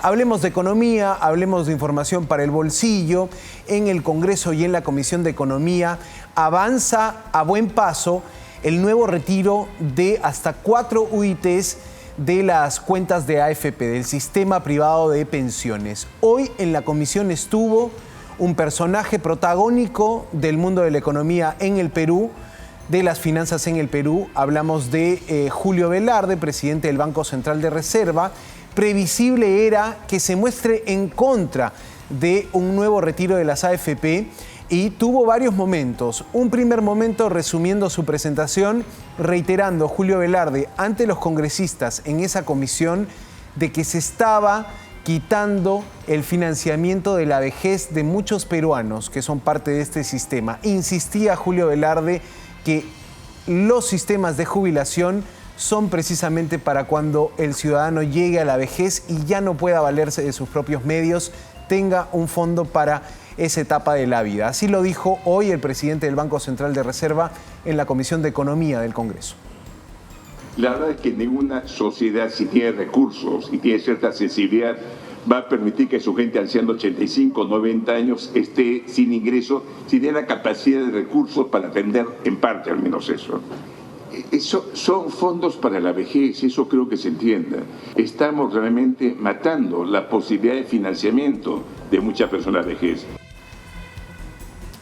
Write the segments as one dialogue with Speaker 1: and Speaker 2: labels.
Speaker 1: Hablemos de economía, hablemos de información para el bolsillo. En el Congreso y en la Comisión de Economía avanza a buen paso el nuevo retiro de hasta 4 UITs de las cuentas de AFP, del sistema privado de pensiones. Hoy en la comisión estuvo un personaje protagónico del mundo de la economía en el Perú, de las finanzas en el Perú. Hablamos de Julio Velarde, presidente del Banco Central de Reserva. Previsible era que se muestre en contra de un nuevo retiro de las AFP y tuvo varios momentos. Un primer momento resumiendo su presentación, reiterando Julio Velarde ante los congresistas en esa comisión de que se estaba quitando el financiamiento de la vejez de muchos peruanos que son parte de este sistema. Insistía Julio Velarde que los sistemas de jubilación son precisamente para cuando el ciudadano llegue a la vejez y ya no pueda valerse de sus propios medios, tenga un fondo para esa etapa de la vida. Así lo dijo hoy el presidente del Banco Central de Reserva en la Comisión de Economía del Congreso.
Speaker 2: La verdad es que ninguna sociedad, si tiene recursos y tiene cierta sensibilidad, va a permitir que su gente anciana 85, 90 años esté sin ingreso, si tiene la capacidad de recursos para atender en parte al menos eso. Son fondos para la vejez, eso creo que se entienda. Estamos realmente matando la posibilidad de financiamiento de muchas personas de vejez.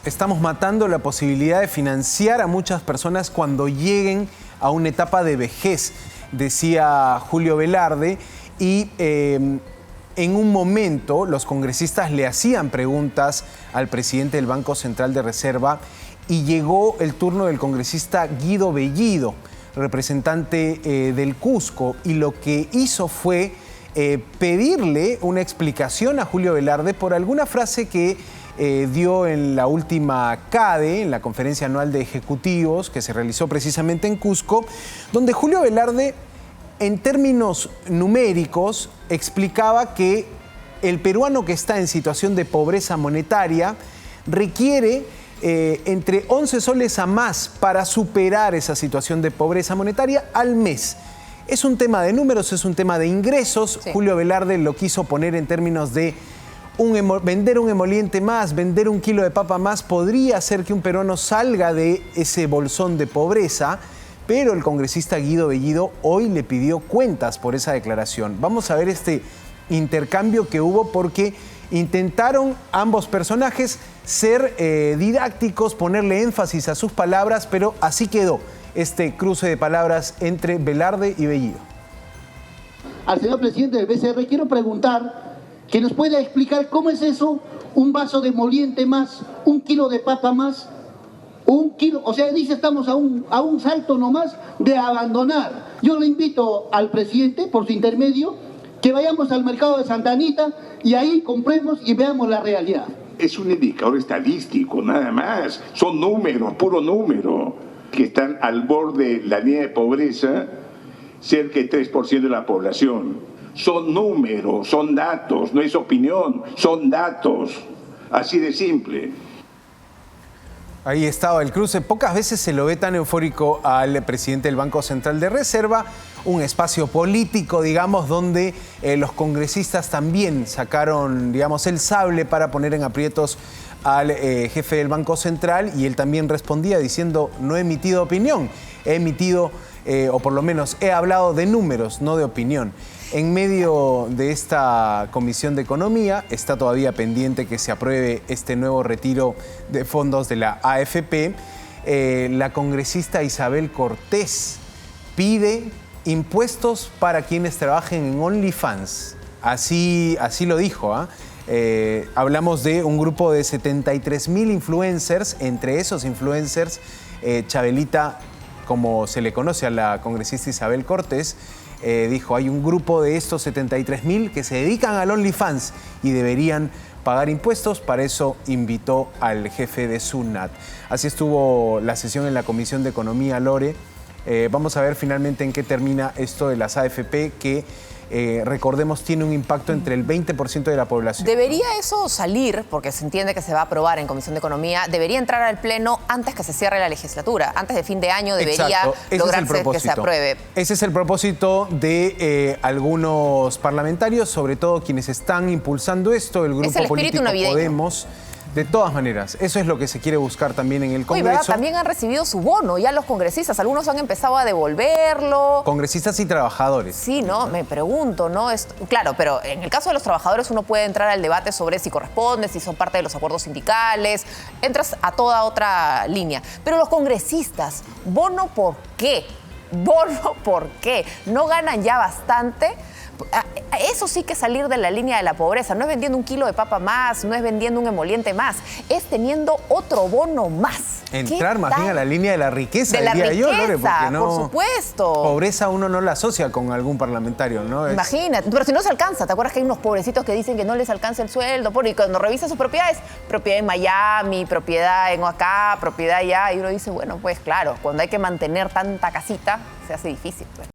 Speaker 1: Estamos matando la posibilidad de financiar a muchas personas cuando lleguen a una etapa de vejez, decía Julio Velarde, y en un momento los congresistas le hacían preguntas al presidente del Banco Central de Reserva y llegó el turno del congresista Guido Bellido, representante del Cusco, y lo que hizo fue pedirle una explicación a Julio Velarde por alguna frase que dio en la última CADE, en la Conferencia Anual de Ejecutivos, que se realizó precisamente en Cusco, donde Julio Velarde, en términos numéricos, explicaba que el peruano que está en situación de pobreza monetaria requiere entre 11 soles a más para superar esa situación de pobreza monetaria al mes. Es un tema de números, es un tema de ingresos. Sí. Julio Velarde lo quiso poner en términos de vender un emoliente más, vender un kilo de papa más, podría hacer que un peruano salga de ese bolsón de pobreza, pero el congresista Guido Bellido hoy le pidió cuentas por esa declaración. Vamos a ver este intercambio que hubo porque intentaron ambos personajes ser didácticos, ponerle énfasis a sus palabras, pero así quedó este cruce de palabras entre Velarde y Bellido.
Speaker 3: Al señor presidente del BCR quiero preguntar que nos pueda explicar cómo es eso, un vaso de emoliente más, un kilo de papa más, un kilo, o sea, dice estamos a un salto nomás de abandonar. Yo le invito al presidente, por su intermedio, que vayamos al mercado de Santa Anita y ahí compremos y veamos la realidad.
Speaker 2: Es un indicador estadístico, nada más. Son números, puro número, que están al borde de la línea de pobreza, cerca del 3% de la población. Son números, son datos, no es opinión, son datos. Así de simple.
Speaker 1: Ahí estaba el cruce. Pocas veces se lo ve tan eufórico al presidente del Banco Central de Reserva, un espacio político, digamos, donde los congresistas también sacaron, digamos, el sable para poner en aprietos al jefe del Banco Central, y él también respondía diciendo: no he emitido opinión, he emitido, o por lo menos he hablado de números, no de opinión. En medio de esta Comisión de Economía está todavía pendiente que se apruebe este nuevo retiro de fondos de la AFP. La congresista Isabel Cortés pide impuestos para quienes trabajen en OnlyFans. Así lo dijo, ¿eh? Hablamos de un grupo de 73.000 influencers. Entre esos influencers, Chabelita, como se le conoce a la congresista Isabel Cortés, dijo: hay un grupo de estos 73.000 que se dedican al OnlyFans y deberían pagar impuestos. Para eso invitó al jefe de SUNAT. Así estuvo la sesión en la Comisión de Economía, Lore. Vamos a ver finalmente en qué termina esto de las AFP, que recordemos, tiene un impacto entre el 20% de la población.
Speaker 4: ¿Debería eso salir, porque se entiende que se va a aprobar en Comisión de Economía, debería entrar al Pleno antes que se cierre la legislatura? Antes de fin de año debería lograrse que se apruebe.
Speaker 1: Ese es el propósito de algunos parlamentarios, sobre todo quienes están impulsando esto, el grupo político Podemos. De todas maneras, eso es lo que se quiere buscar también en el Congreso.
Speaker 4: ¿Verdad? También han recibido su bono, ya los congresistas, algunos han empezado a devolverlo.
Speaker 1: Congresistas y trabajadores.
Speaker 4: Sí, ¿no? Me pregunto, ¿no? Claro, pero en el caso de los trabajadores uno puede entrar al debate sobre si corresponde, si son parte de los acuerdos sindicales, entras a toda otra línea. Pero los congresistas, ¿bono por qué? ¿Bono por qué? ¿No ganan ya bastante? Eso sí que es salir de la línea de la pobreza. No es vendiendo un kilo de papa más, no es vendiendo un emoliente más, es teniendo otro bono más.
Speaker 1: Entrar más bien a la línea de la riqueza,
Speaker 4: de la
Speaker 1: diría
Speaker 4: riqueza,
Speaker 1: yo, Lore, porque no,
Speaker 4: por supuesto.
Speaker 1: Pobreza uno no la asocia con algún parlamentario, ¿no?
Speaker 4: Imagínate, pero si no se alcanza, ¿te acuerdas que hay unos pobrecitos que dicen que no les alcanza el sueldo? Y cuando revisa sus propiedades, propiedad en Miami, propiedad en acá, propiedad allá, y uno dice, bueno, pues claro, cuando hay que mantener tanta casita, se hace difícil, pues.